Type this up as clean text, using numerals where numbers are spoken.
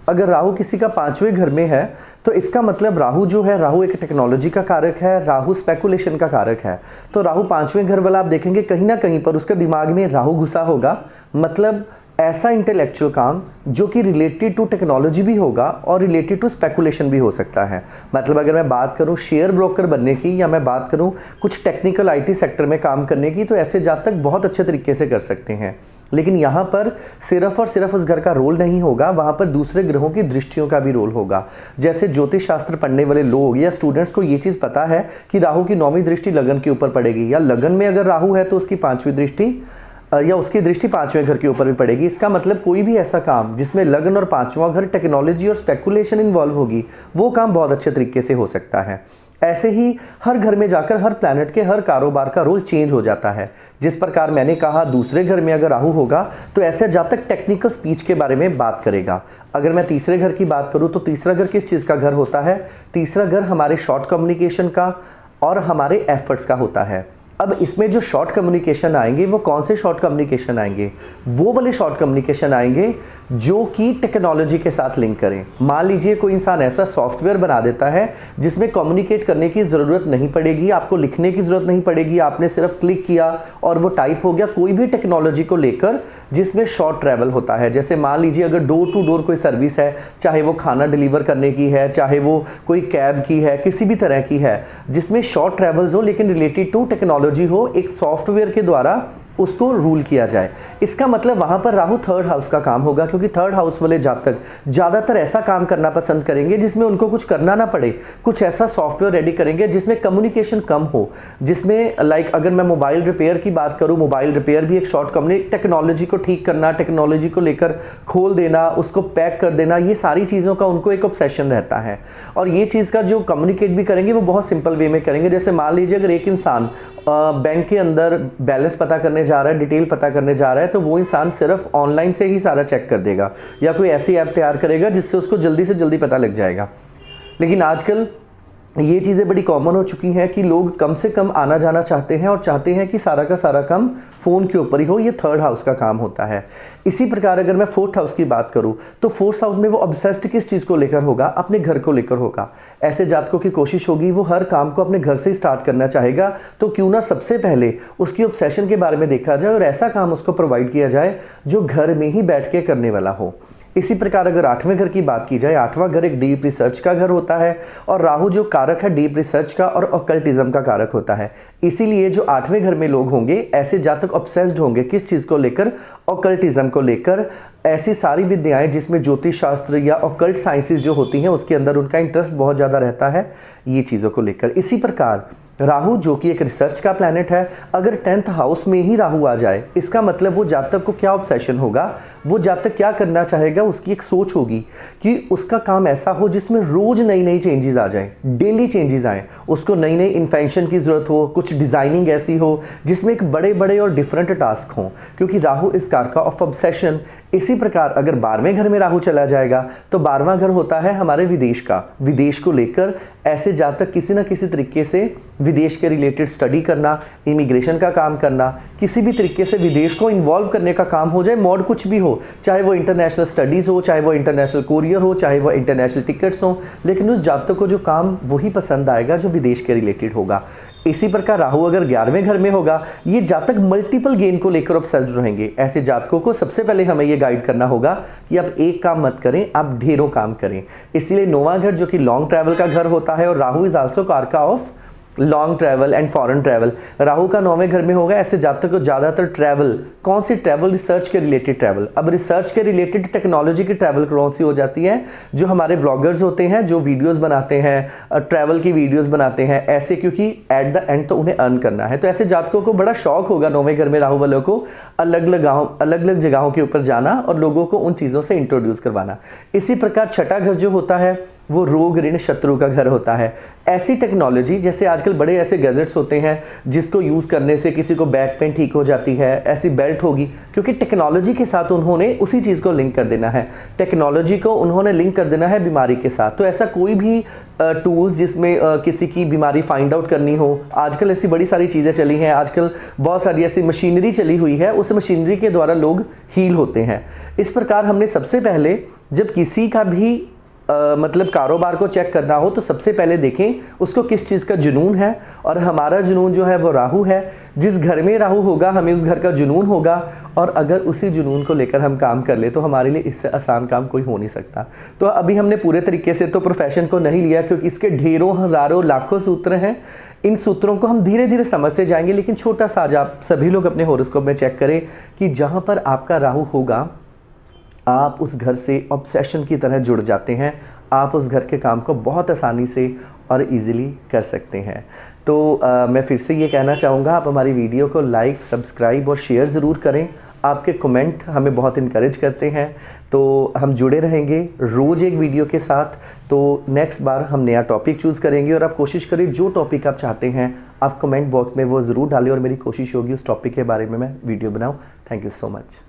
अगर राहु किसी का 5वें घर में है तो इसका मतलब राहु जो है, राहु एक टेक्नोलॉजी का कारक है, राहु स्पेकुलेशन का कारक है। तो राहु 5वें घर वाला आप देखेंगे कहीं ना कहीं पर उसके दिमाग में राहु घुसा होगा, मतलब ऐसा इंटेलेक्चुअल काम जो कि रिलेटेड टू टेक्नोलॉजी भी होगा और रिलेटेड टू स्पेकुलेशन भी हो सकता है। मतलब अगर मैं बात करूं शेयर ब्रोकर बनने की, या मैं बात करूं कुछ टेक्निकल आईटी सेक्टर में काम करने की, तो ऐसे जातक बहुत अच्छे तरीके से कर सकते हैं। लेकिन यहाँ पर सिर्फ और सिर्फ उस घर का रोल नहीं होगा, वहाँ पर दूसरे ग्रहों की दृष्टियों का भी रोल होगा। जैसे ज्योतिष शास्त्र पढ़ने वाले लोग या स्टूडेंट्स को ये चीज़ पता है कि राहु की 9वीं दृष्टि लगन के ऊपर पड़ेगी, या लगन में अगर राहु है तो उसकी 5वीं दृष्टि या उसकी दृष्टि 5वें घर के ऊपर भी पड़ेगी। इसका मतलब कोई भी ऐसा काम जिसमें लगन और 5वां घर टेक्नोलॉजी और स्पेकुलेशन इन्वॉल्व होगी, वो काम बहुत अच्छे तरीके से हो सकता है। ऐसे ही हर घर में जाकर हर प्लैनेट के हर कारोबार का रोल चेंज हो जाता है। जिस प्रकार मैंने कहा दूसरे घर में अगर राहु होगा तो ऐसे जातक टेक्निकल स्पीच के बारे में बात करेगा। अगर मैं तीसरे घर की बात करूं तो तीसरा घर किस चीज़ का घर होता है? तीसरा घर हमारे शॉर्ट कम्युनिकेशन का और हमारे एफर्ट्स का होता है। अब इसमें जो शॉर्ट कम्युनिकेशन आएंगे वो कौन से शॉर्ट कम्युनिकेशन आएंगे? वो वाले शॉर्ट कम्युनिकेशन आएंगे जो कि टेक्नोलॉजी के साथ लिंक करें। मान लीजिए कोई इंसान ऐसा सॉफ्टवेयर बना देता है जिसमें कम्युनिकेट करने की ज़रूरत नहीं पड़ेगी, आपको लिखने की ज़रूरत नहीं पड़ेगी, आपने सिर्फ क्लिक किया और वो टाइप हो गया। कोई भी टेक्नोलॉजी को लेकर जिसमें शॉर्ट ट्रैवल होता है, जैसे मान लीजिए अगर डोर टू डोर कोई सर्विस है, चाहे वो खाना डिलीवर करने की है, चाहे वो कोई कैब की है, किसी भी तरह की है जिसमें शॉर्ट ट्रैवल्स हो लेकिन रिलेटेड टू टेक्नोलॉजी हो, एक सॉफ्टवेयर के द्वारा उसको रूल किया जाए। इसका मतलब वहां पर राहु 3rd हाउस का काम होगा, क्योंकि 3rd हाउस वाले जातक ज़्यादातर ऐसा काम करना पसंद करेंगे जिसमें उनको कुछ करना ना पड़े, कुछ ऐसा सॉफ्टवेयर रेडी करेंगे जिसमें कम्युनिकेशन कम हो, जिसमें लाइक अगर मैं मोबाइल रिपेयर की बात करूं, मोबाइल रिपेयर भी एक शॉर्ट टेक्नोलॉजी को ठीक करना, टेक्नोलॉजी को लेकर खोल देना, उसको पैक कर देना, ये सारी चीज़ों का उनको एक ऑब्सेशन रहता है। और ये चीज़ का जो कम्युनिकेट भी करेंगे वो बहुत सिंपल वे में करेंगे। जैसे मान लीजिए अगर एक इंसान बैंक के अंदर बैलेंस पता करने जा रहा है, डिटेल पता करने जा रहा है, तो वो इंसान सिर्फ ऑनलाइन से ही सारा चेक कर देगा या कोई ऐसी ऐप तैयार करेगा जिससे उसको जल्दी से जल्दी पता लग जाएगा। लेकिन आजकल ये चीज़ें बड़ी कॉमन हो चुकी हैं कि लोग कम से कम आना जाना चाहते हैं और चाहते हैं कि सारा का सारा काम फ़ोन के ऊपर ही हो। ये 3rd हाउस का काम होता है। इसी प्रकार अगर मैं 4th हाउस की बात करूं तो 4th हाउस में वो ऑब्सेस्ड किस चीज़ को लेकर होगा? अपने घर को लेकर होगा। ऐसे जातकों की कोशिश होगी वो हर काम को अपने घर से ही स्टार्ट करना चाहेगा, तो क्यों ना सबसे पहले उसकी ऑब्सेशन के बारे में देखा जाए और ऐसा काम उसको प्रोवाइड किया जाए जो घर में ही बैठ के करने वाला हो। इसी प्रकार अगर 8वें घर की बात की जाए, 8वां घर एक डीप रिसर्च का घर होता है और राहु जो कारक है डीप रिसर्च का और ऑकल्टिज्म का कारक होता है। इसीलिए जो 8वें घर में लोग होंगे ऐसे जातक ऑब्सेस्ड होंगे किस चीज़ को लेकर? ऑकल्टिज्म को लेकर। ऐसी सारी विद्याएं जिसमें ज्योतिष शास्त्र या ऑकल्ट साइंसेस जो होती हैं उसके अंदर उनका इंटरेस्ट बहुत ज़्यादा रहता है ये चीज़ों को लेकर। इसी प्रकार राहु जो कि एक रिसर्च का प्लैनेट है, अगर 10th हाउस में ही राहु आ जाए, इसका मतलब वो जातक को क्या ऑब्सेशन होगा? वो जातक क्या करना चाहेगा? उसकी एक सोच होगी कि उसका काम ऐसा हो जिसमें रोज नई नई चेंजेस आ जाएं, डेली चेंजेस आएँ, उसको नई नई इन्वेंशन की ज़रूरत हो, कुछ डिज़ाइनिंग ऐसी हो जिसमें एक बड़े बड़े और डिफरेंट टास्क हों, क्योंकि राहु इस कारक ऑफ ऑब्सेशन। इसी प्रकार अगर 12वें घर में राहु चला जाएगा तो 12वां घर होता है हमारे विदेश का। विदेश को लेकर ऐसे जातक किसी न किसी तरीके से विदेश के रिलेटेड स्टडी करना, इमिग्रेशन का काम करना, किसी भी तरीके से विदेश को इन्वॉल्व करने का काम हो जाए, मोड कुछ भी हो, चाहे वो इंटरनेशनल स्टडीज़ हो, चाहे वो इंटरनेशनल कोरियर हो, चाहे वो इंटरनेशनल टिकट्स हो, लेकिन उस जातक को जो काम वही पसंद आएगा जो विदेश के रिलेटेड होगा। इसी प्रकार राहु अगर 11वें घर में होगा, ये जातक मल्टीपल गेन को लेकर ऑब्सेस्ड रहेंगे। ऐसे जातकों को सबसे पहले हमें ये गाइड करना होगा कि आप एक काम मत करें, आप ढेरों काम करें। इसलिए 9वां घर जो कि लॉन्ग ट्रैवल का घर होता है और राहु इज आल्सो कारका of long travel and foreign travel. Rahu का 9वें घर में होगा, ऐसे जातक को ज़्यादातर ट्रैवल, कौन सी ट्रैवल? रिसर्च के रिलेटेड ट्रैवल। अब रिसर्च के रिलेटेड टेक्नोलॉजी की ट्रैवल कौन सी हो जाती है? जो हमारे ब्लॉगर्स होते हैं जो वीडियोस बनाते हैं, ट्रैवल की वीडियोस बनाते हैं ऐसे, क्योंकि एट द एंड तो उन्हें अर्न करना है। तो ऐसे जातकों को बड़ा शौक होगा 9वें घर में राहु वालों को अलग अलग जगहों के ऊपर जाना और लोगों को उन चीज़ों से इंट्रोड्यूस करवाना। इसी प्रकार 6ठा घर जो होता है वो रोग ऋण शत्रु का घर होता है। ऐसी टेक्नोलॉजी, जैसे आजकल बड़े ऐसे गैजेट्स होते हैं जिसको यूज़ करने से किसी को बैक पेन ठीक हो जाती है, ऐसी बेल्ट होगी, क्योंकि टेक्नोलॉजी के साथ उन्होंने उसी चीज़ को लिंक कर देना है, टेक्नोलॉजी को उन्होंने लिंक कर देना है बीमारी के साथ। तो ऐसा कोई भी टूल्स जिसमें किसी की बीमारी फाइंड आउट करनी हो, आजकल ऐसी बड़ी सारी चीज़ें चली हैं, आजकल बहुत सारी ऐसी मशीनरी चली हुई है, उस मशीनरी के द्वारा लोग हील होते हैं। इस प्रकार हमने सबसे पहले जब किसी का भी मतलब कारोबार को चेक करना हो तो सबसे पहले देखें उसको किस चीज़ का जुनून है, और हमारा जुनून जो है वो राहु है। जिस घर में राहु होगा हमें उस घर का जुनून होगा, और अगर उसी जुनून को लेकर हम काम कर ले तो हमारे लिए इससे आसान काम कोई हो नहीं सकता। तो अभी हमने पूरे तरीके से तो प्रोफेशन को नहीं लिया, क्योंकि इसके ढेरों हज़ारों लाखों सूत्र हैं। इन सूत्रों को हम धीरे धीरे समझते जाएंगे, लेकिन छोटा सा आज आप सभी लोग अपने हॉरोस्कोप में चेक करें कि जहाँ पर आपका राहु होगा आप उस घर से ऑब्सेशन की तरह जुड़ जाते हैं, आप उस घर के काम को बहुत आसानी से और इजीली कर सकते हैं। तो मैं फिर से ये कहना चाहूँगा, आप हमारी वीडियो को लाइक, सब्सक्राइब और शेयर ज़रूर करें। आपके कमेंट हमें बहुत इनकरेज करते हैं। तो हम जुड़े रहेंगे रोज़ एक वीडियो के साथ। तो नेक्स्ट बार हम नया टॉपिक चूज़ करेंगे, और आप कोशिश करें जो टॉपिक आप चाहते हैं आप कमेंट बॉक्स में वो ज़रूर डालें, और मेरी कोशिश होगी उस टॉपिक के बारे में मैं वीडियो बनाऊँ। Thank you so much.